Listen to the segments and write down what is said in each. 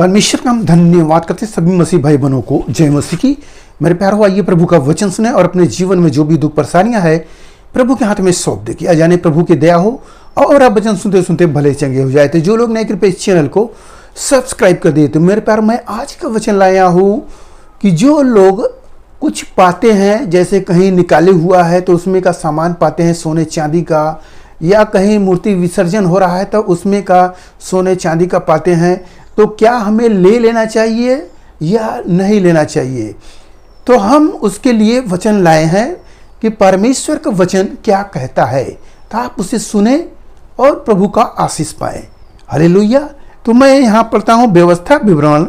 परमेश्वर का हम धन्यवाद करते सभी मसीह भाई बहनों को। जय मसीह की। मेरे प्यारो, आइए प्रभु का वचन सुने और अपने जीवन में जो भी दुख परेशानियां है प्रभु के हाथ में सौंप दे कि अजाने प्रभु की दया हो और आप वचन सुनते सुनते भले चंगे हो जाए। तो जो लोग नए कृपया इस चैनल को सब्सक्राइब कर दिए। तो मेरे प्यारो, मैं आज का वचन लाया हूँ कि जो लोग कुछ पाते हैं, जैसे कहीं निकाले हुआ है तो उसमें का सामान पाते हैं सोने चांदी का, या कहीं मूर्ति विसर्जन हो रहा है तो उसमें का सोने चांदी का पाते हैं, तो क्या हमें ले लेना चाहिए या नहीं लेना चाहिए? तो हम उसके लिए वचन लाए हैं कि परमेश्वर का वचन क्या कहता है, तो आप उसे सुने और प्रभु का आशीष पाएं। हालेलुया। तो मैं यहाँ पढ़ता हूँ व्यवस्था विवरण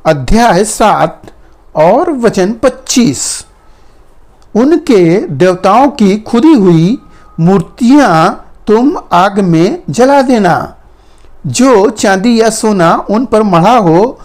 अध्याय 7 और वचन 25। उनके देवताओं की खुदी हुई मूर्तियां तुम आग में जला देना। जो चांदी या सोना उन पर मढ़ा हो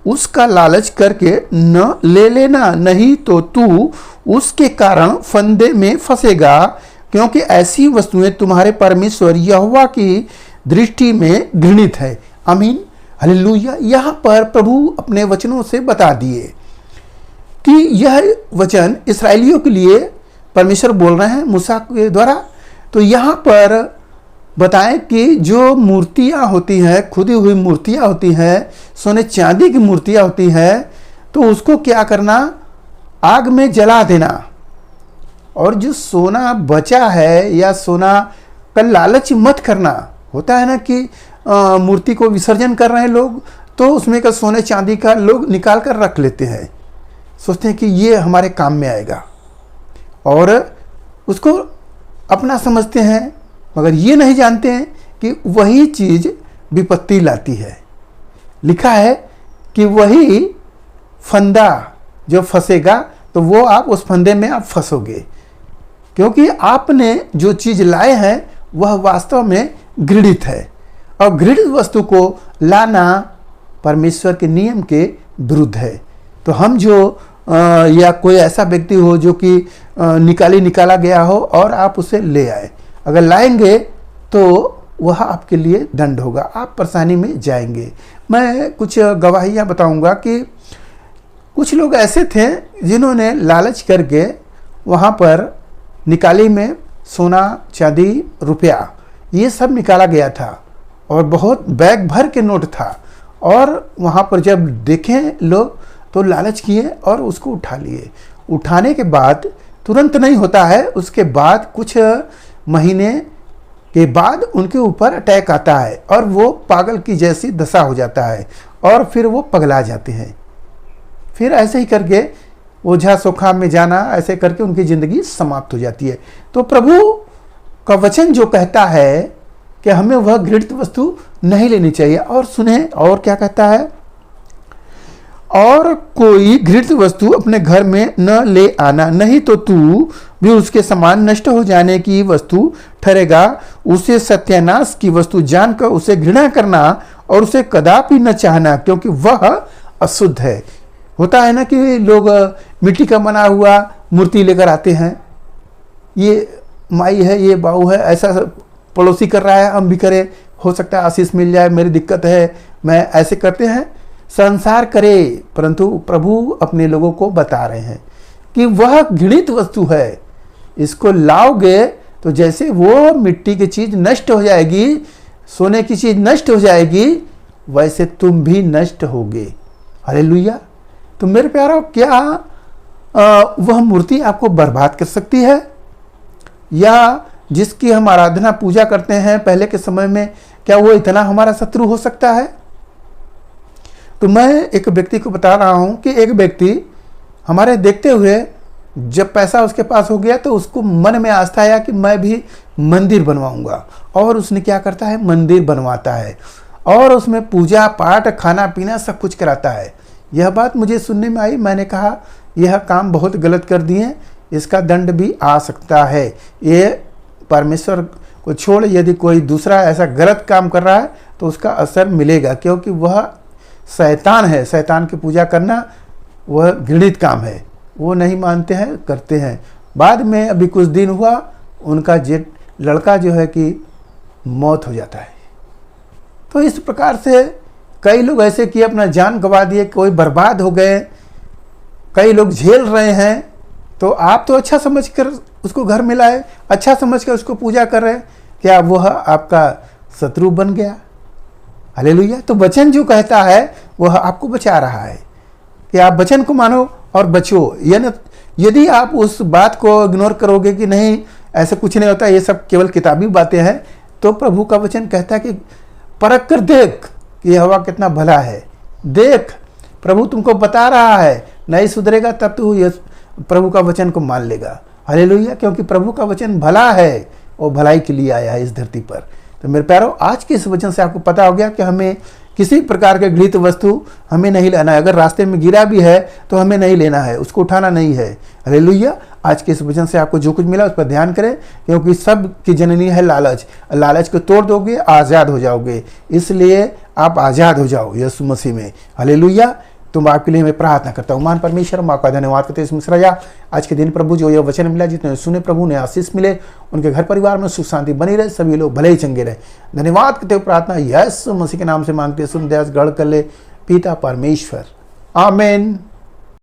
उसका लालच करके न ले लेना, नहीं तो तू उसके कारण फंदे में फंसेगा, क्योंकि ऐसी वस्तुएं तुम्हारे परमेश्वर यहोवा की दृष्टि में घृणित है। आमीन। हालेलुया। यहाँ पर प्रभु अपने वचनों से बता दिए कि यह वचन इस्राएलियों के लिए परमेश्वर बोल रहे हैं मूसा के द्वारा। तो यहाँ पर बताएं कि जो मूर्तियाँ होती हैं, खुदी हुई मूर्तियाँ होती हैं, सोने चांदी की मूर्तियाँ होती हैं, तो उसको क्या करना? आग में जला देना। और जो सोना बचा है या सोना का लालच मत करना। होता है ना कि मूर्ति को विसर्जन कर रहे हैं लोग, तो उसमें का सोने चांदी का लोग निकाल कर रख लेते हैं, सोचते हैं कि ये हमारे काम में आएगा और उसको अपना समझते हैं, मगर ये नहीं जानते हैं कि वही चीज़ विपत्ति लाती है। लिखा है कि वही फंदा जो फंसेगा तो वो आप उस फंदे में आप फंसोगे, क्योंकि आपने जो चीज़ लाए हैं वह वास्तव में घृणित है, और घृणित वस्तु को लाना परमेश्वर के नियम के विरुद्ध है। तो हम जो या कोई ऐसा व्यक्ति हो जो कि निकाला गया हो और आप उसे ले आए, अगर लाएंगे तो वह आपके लिए दंड होगा, आप परेशानी में जाएंगे। मैं कुछ गवाहियाँ बताऊंगा कि कुछ लोग ऐसे थे जिन्होंने लालच करके वहाँ पर निकाली में सोना चांदी रुपया ये सब निकाला गया था और बहुत बैग भर के नोट था, और वहाँ पर जब देखें लोग तो लालच किए और उसको उठा लिए। उठाने के बाद तुरंत नहीं होता है, उसके बाद कुछ महीने के बाद उनके ऊपर अटैक आता है और वो पागल की जैसी दशा हो जाता है और फिर वो पगला जाते हैं। फिर ऐसे ही करके ओझा सोखा में जाना, ऐसे करके उनकी ज़िंदगी समाप्त हो जाती है। तो प्रभु का वचन जो कहता है कि हमें वह घृणित वस्तु नहीं लेनी चाहिए। और सुने और क्या कहता है, और कोई घृणित वस्तु अपने घर में न ले आना, नहीं तो तू भी उसके समान नष्ट हो जाने की वस्तु ठहरेगा। उसे सत्यानाश की वस्तु जानकर उसे घृणा करना और उसे कदापि न चाहना, क्योंकि वह अशुद्ध है। होता है ना कि लोग मिट्टी का बना हुआ मूर्ति लेकर आते हैं, ये माई है, ये बाऊ है, ऐसा पड़ोसी कर रहा है, हम भी करें, हो सकता है आशीष मिल जाए, मेरी दिक्कत है, मैं ऐसे करते हैं। संसार करे, परंतु प्रभु अपने लोगों को बता रहे हैं कि वह घृणित वस्तु है, इसको लाओगे तो जैसे वो मिट्टी की चीज़ नष्ट हो जाएगी, सोने की चीज़ नष्ट हो जाएगी, वैसे तुम भी नष्ट होगे। हालेलुया। तो मेरे प्यारो, क्या वह मूर्ति आपको बर्बाद कर सकती है? या जिसकी हम आराधना पूजा करते हैं पहले के समय में, क्या वो इतना हमारा शत्रु हो सकता है? तो मैं एक व्यक्ति को बता रहा हूँ कि एक व्यक्ति हमारे देखते हुए जब पैसा उसके पास हो गया तो उसको मन में आस्था आया कि मैं भी मंदिर बनवाऊंगा, और उसने क्या करता है, मंदिर बनवाता है और उसमें पूजा पाठ खाना पीना सब कुछ कराता है। यह बात मुझे सुनने में आई, मैंने कहा यह काम बहुत गलत कर दिए, इसका दंड भी आ सकता है। ये परमेश्वर को छोड़ यदि कोई दूसरा ऐसा गलत काम कर रहा है तो उसका असर मिलेगा, क्योंकि वह शैतान है। शैतान की पूजा करना वह घृणित काम है, वो नहीं मानते हैं, करते हैं। बाद में अभी कुछ दिन हुआ उनका लड़का जो है कि मौत हो जाता है। तो इस प्रकार से कई लोग ऐसे किए अपना जान गंवा दिए, कोई बर्बाद हो गए, कई लोग झेल रहे हैं। तो आप तो अच्छा समझकर उसको घर में लाए, अच्छा समझकर उसको पूजा कर रहे हैं, क्या वह आपका शत्रु बन गया? हालेलुया। तो वचन जो कहता है वह आपको बचा रहा है कि आप वचन को मानो और बचो। यदि आप उस बात को इग्नोर करोगे कि नहीं ऐसा कुछ नहीं होता, ये सब केवल किताबी बातें हैं, तो प्रभु का वचन कहता है कि परख कर देख कि यहोवा कितना भला है। देख, प्रभु तुमको बता रहा है, नहीं सुधरेगा तब तू ये प्रभु का वचन को मान लेगा। हालेलुया। क्योंकि प्रभु का वचन भला है और भलाई के लिए आया है इस धरती पर। तो मेरे प्यारों, आज के इस वचन से आपको पता हो गया कि हमें किसी प्रकार के घृत वस्तु हमें नहीं लेना है। अगर रास्ते में गिरा भी है तो हमें नहीं लेना है, उसको उठाना नहीं है। हालेलुया। आज के इस वचन से आपको जो कुछ मिला उस पर ध्यान करें, क्योंकि सब की जननी है लालच। लालच को तोड़ दोगे, आज़ाद हो जाओगे। इसलिए आप आज़ाद हो जाओ यीशु मसीह में। हालेलुया। तुम आपके लिए मैं प्रार्थना करता हूँ। मान परमेश्वर, माँ का धन्यवाद करते हैं मिश्रा जा आज के दिन प्रभु जो यह वचन मिला, जितने सुने प्रभु ने आशीष मिले, उनके घर परिवार में सुख शांति बनी रहे, सभी लोग भले ही चंगे रहे। धन्यवाद करते हुए प्रार्थना यीशु मसीह के नाम से मांगते, सुन दयास गढ़ कर ले पिता परमेश्वर, आमीन।